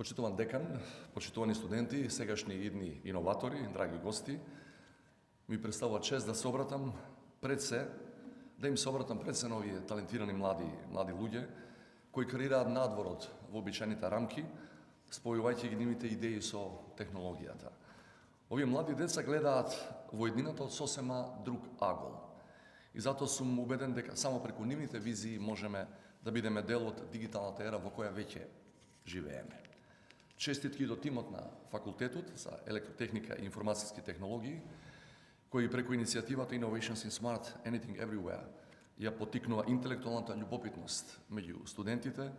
Почитуван декан, почитувани студенти, сегашни и идни иноватори, драги гости, ми представува чест да се обратам пред се, да им се обратам пред се на овие талентирани млади луѓе кои креираат надвор од вообичаените рамки, спојувајќи ги нивните идеи со технологијата. Овие млади деца гледаат во иднината од сосема друг агол. И затоа сум убеден дека само преку нивните визии можеме да бидеме дел од дигиталната ера во која веќе живееме. Честитки до тимот на факултетот за електротехника и информациски технологии, кој преку иницијативата Innovations in Smart Anything Everywhere ја потикнува интелектуалната љубопитност меѓу студентите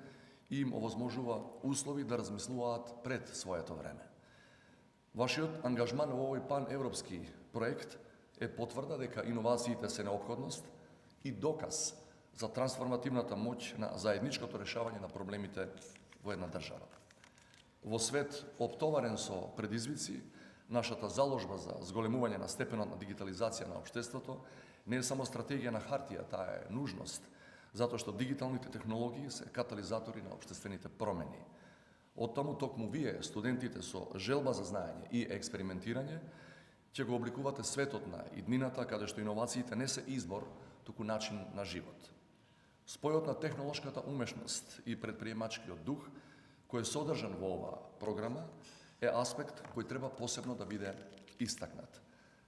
и им овозможува услови да размислуваат пред своето време. Вашиот ангажман во овој паневропски проект е потврда дека иновациите се неопходност и доказ за трансформативната моќ на заедничкото решавање на проблемите во една држава. Во свет оптоварен со предизвици, нашата заложба за зголемување на степенот на дигитализација на општеството не е само стратегија на хартија, таа е нужност, затоа што дигиталните технологии се катализатори на општествените промени. Од таму токму вие, студентите со желба за знаење и експериментирање, ќе го обликувате светот на иднината, каде што иновациите не се избор, туку начин на живот. Спојот на технолошката умешност и предприемачкиот дух, кој е содржан во оваа програма, е аспект кој треба посебно да биде истакнат.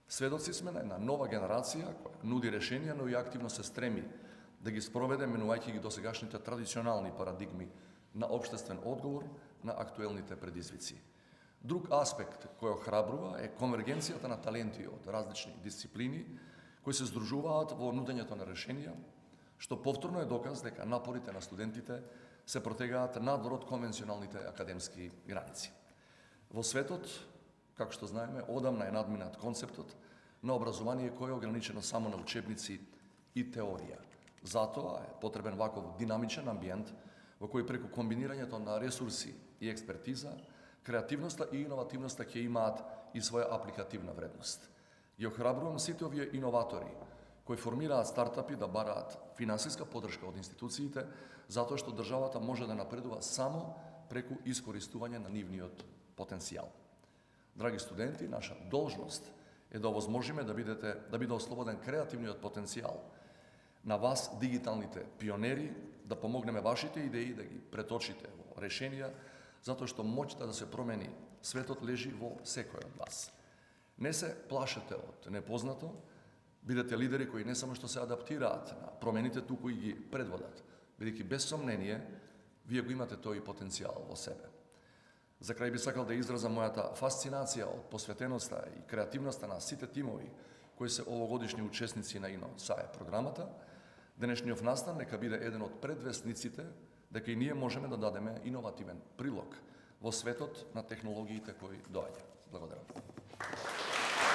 Сведоци сме на една нова генерација која нуди решенија, но и активно се стреми да ги спроведе, менувајќи ги досегашните традиционални парадигми на општествен одговор на актуелните предизвици. Друг аспект кој охрабрува е конвергенцијата на таленти од различни дисциплини кои се здружуваат во нудењето на решенија, што повторно е доказ дека напорите на студентите се протегаат надвор од конвенционалните академски граници. Во светот, како што знаеме, одамна е надминат концептот на образование кој е ограничено само на учебници и теорија. Затоа е потребен ваков динамичен амбиент во кој преку комбинирањето на ресурси и експертиза, креативноста и иновативноста ќе имаат и своја апликативна вредност. Ги охрабрувам сите овие иноватори кои формираат стартапи да бараат финансиска поддршка од институциите, затоа што државата може да напредува само преку искористување на нивниот потенцијал. Драги студенти, наша должност е да овозможиме да биде ослободен креативниот потенцијал. На вас, дигиталните пионери, да помогнеме вашите идеи да ги преточите во решенија, затоа што моќта да се промени светот лежи во секој од вас. Не се плашете од непознато, бидете лидери кои не само што се адаптираат на промените, туку и ги предводат, бидејќи без сомнение вие го имате тој потенцијал во себе. За крај би сакал да изразам мојата фасцинација од посветеноста и креативноста на сите тимови кои се овогодишни учесници на ИНО-САЕ програмата. Денешниот настан нека биде еден од предвестниците дека и ние можеме да дадеме иновативен прилог во светот на технологиите кои доаѓа. Благодарам.